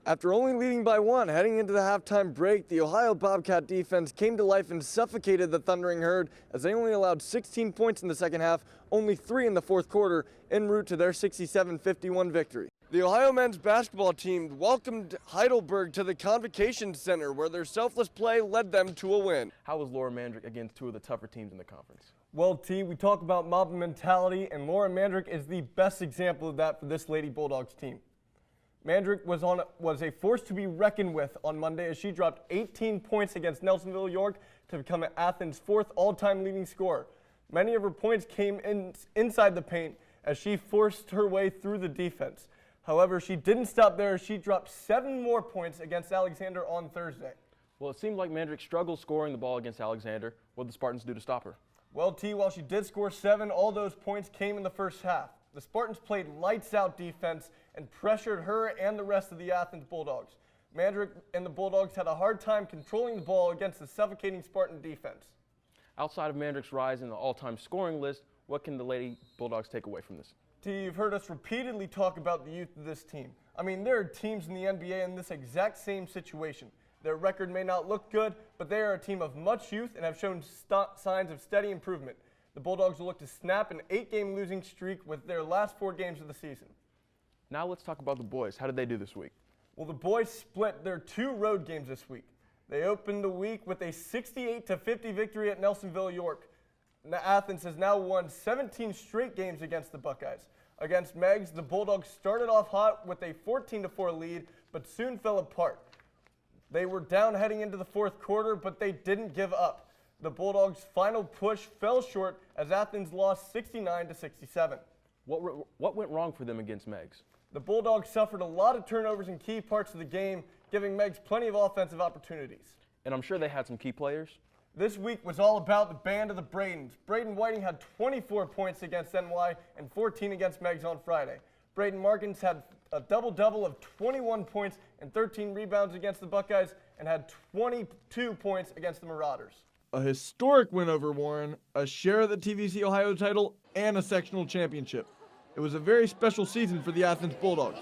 After only leading by 1 heading into the halftime break, the Ohio Bobcat defense came to life and suffocated the Thundering Herd as they only allowed 16 points in the second half, only 3 in the fourth quarter, en route to their 67-51 victory. The Ohio men's basketball team welcomed Heidelberg to the Convocation Center, where their selfless play led them to a win. How was Laura Mandrick against two of the tougher teams in the conference? Well, T, we talk about mob mentality, and Laura Mandrick is the best example of that for this Lady Bulldogs team. Mandrick was a force to be reckoned with on Monday as she dropped 18 points against Nelsonville York to become Athens' 4th all-time leading scorer. Many of her points came inside the paint as she forced her way through the defense. However, she didn't stop there. She dropped 7 more points against Alexander on Thursday. Well, it seemed like Mandrick struggled scoring the ball against Alexander. What did the Spartans do to stop her? Well, T, while she did score 7, all those points came in the first half. The Spartans played lights-out defense and pressured her and the rest of the Athens Bulldogs. Mandrick and the Bulldogs had a hard time controlling the ball against the suffocating Spartan defense. Outside of Mandrick's rise in the all-time scoring list, what can the Lady Bulldogs take away from this? T, you've heard us repeatedly talk about the youth of this team. I mean, there are teams in the NBA in this exact same situation. Their record may not look good, but they are a team of much youth and have shown signs of steady improvement. The Bulldogs will look to snap an 8-game losing streak with their last 4 games of the season. Now let's talk about the boys. How did they do this week? Well, the boys split their 2 road games this week. They opened the week with a 68-50 victory at Nelsonville York. Athens has now won 17 straight games against the Buckeyes. Against Megs, the Bulldogs started off hot with a 14-4 lead, but soon fell apart. They were down heading into the fourth quarter, but they didn't give up. The Bulldogs' final push fell short as Athens lost 69-67. What went wrong for them against Megs? The Bulldogs suffered a lot of turnovers in key parts of the game, giving Megs plenty of offensive opportunities. And I'm sure they had some key players. This week was all about the band of the Bradens. Braden Whiting had 24 points against NY and 14 against Megs on Friday. Braden Markins had a double-double of 21 points and 13 rebounds against the Buckeyes and had 22 points against the Marauders. A historic win over Warren, a share of the TVC Ohio title, and a sectional championship. It was a very special season for the Athens Bulldogs.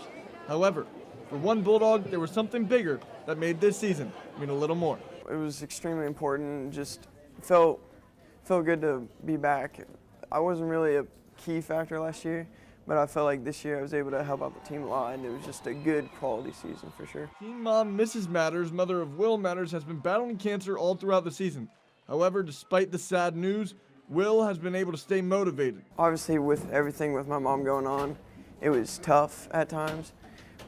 However, for one Bulldog, there was something bigger that made this season mean a little more. It was extremely important. Just felt good to be back. I wasn't really a key factor last year, but I felt like this year I was able to help out the team a lot, and it was just a good quality season for sure. Team mom Mrs. Matters, mother of Will Matters, has been battling cancer all throughout the season. However, despite the sad news, Will has been able to stay motivated. Obviously, with everything with my mom going on, it was tough at times,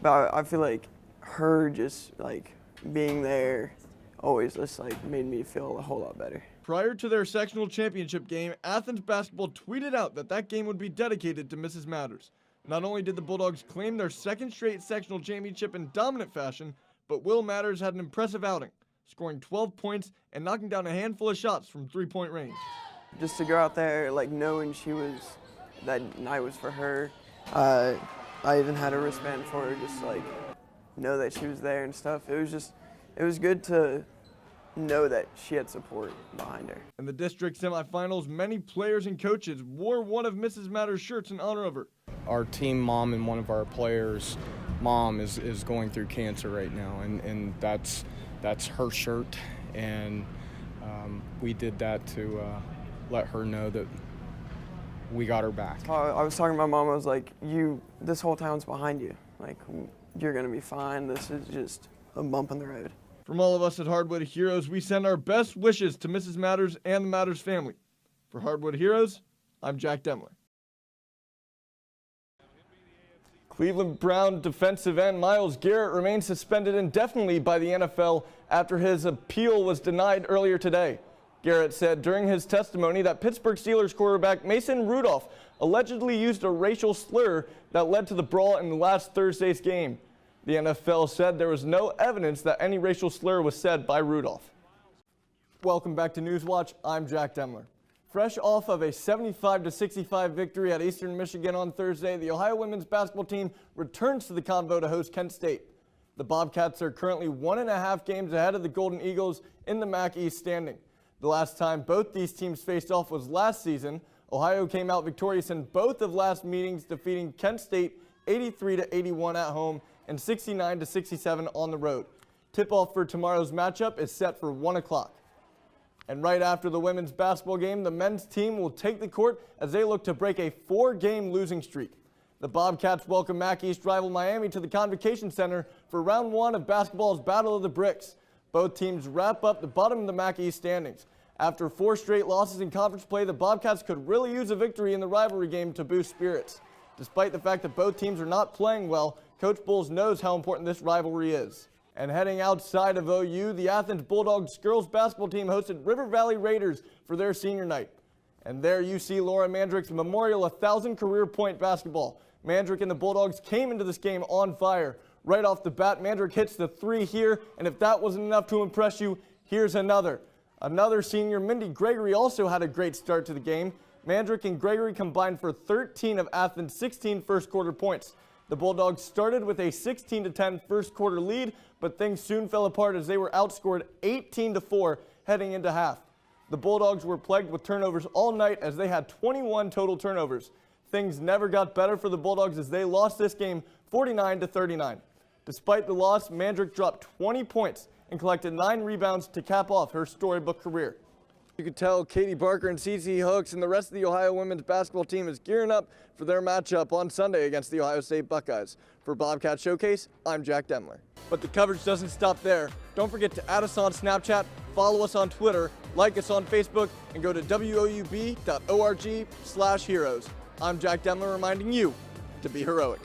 but I feel like her just like being there always just like made me feel a whole lot better. Prior to their sectional championship game, Athens basketball tweeted out that game would be dedicated to Mrs. Matters. Not only did the Bulldogs claim their 2nd straight sectional championship in dominant fashion, but Will Matters had an impressive outing, scoring 12 points and knocking down a handful of shots from 3-point range. Just to go out there, like knowing that night was for her. I even had a wristband for her, just like know that she was there and stuff. It was good to know that she had support behind her. In the district semifinals, many players and coaches wore one of Mrs. Matters' shirts in honor of her. Our team mom and one of our players' mom is going through cancer right now, and that's her shirt, and we did that to let her know that we got her back. I was talking to my mom, I was like, this whole town's behind you. Like, you're gonna be fine. This is just a bump in the road. From all of us at Hardwood Heroes, we send our best wishes to Mrs. Matters and the Matters family. For Hardwood Heroes, I'm Jack Demmler. Cleveland Brown defensive end Myles Garrett remains suspended indefinitely by the NFL after his appeal was denied earlier today. Garrett said during his testimony that Pittsburgh Steelers quarterback Mason Rudolph allegedly used a racial slur that led to the brawl in last Thursday's game. The NFL said there was no evidence that any racial slur was said by Rudolph. Welcome back to Newswatch. I'm Jack Demmler. Fresh off of a 75-65 victory at Eastern Michigan on Thursday, the Ohio women's basketball team returns to the Convo to host Kent State. The Bobcats are currently 1.5 games ahead of the Golden Eagles in the MAC East standing. The last time both these teams faced off was last season. Ohio came out victorious in both of last meetings, defeating Kent State 83-81 at home and 69-67 on the road. Tip-off for tomorrow's matchup is set for 1 o'clock. And right after the women's basketball game, the men's team will take the court as they look to break a 4-game losing streak. The Bobcats welcome MAC East rival Miami to the Convocation Center for round 1 of basketball's Battle of the Bricks. Both teams wrap up the bottom of the MAC East standings. After 4 straight losses in conference play, the Bobcats could really use a victory in the rivalry game to boost spirits. Despite the fact that both teams are not playing well, Coach Bowles knows how important this rivalry is. And heading outside of OU, the Athens Bulldogs girls basketball team hosted River Valley Raiders for their senior night. And there you see Laura Mandrick's Memorial 1,000 career point basketball. Mandrick and the Bulldogs came into this game on fire. Right off the bat, Mandrick hits the 3 here, and if that wasn't enough to impress you, here's another. Another senior, Mindy Gregory, also had a great start to the game. Mandrick and Gregory combined for 13 of Athens' 16 first quarter points. The Bulldogs started with a 16-10 first quarter lead, but things soon fell apart as they were outscored 18-4 heading into half. The Bulldogs were plagued with turnovers all night as they had 21 total turnovers. Things never got better for the Bulldogs as they lost this game 49-39. Despite the loss, Mandrick dropped 20 points and collected 9 rebounds to cap off her storybook career. You could tell Katie Barker and CC Hooks and the rest of the Ohio women's basketball team is gearing up for their matchup on Sunday against the Ohio State Buckeyes. For Bobcat Showcase, I'm Jack Demmler. But the coverage doesn't stop there. Don't forget to add us on Snapchat, follow us on Twitter, like us on Facebook, and go to woub.org/heroes. I'm Jack Demmler reminding you to be heroic.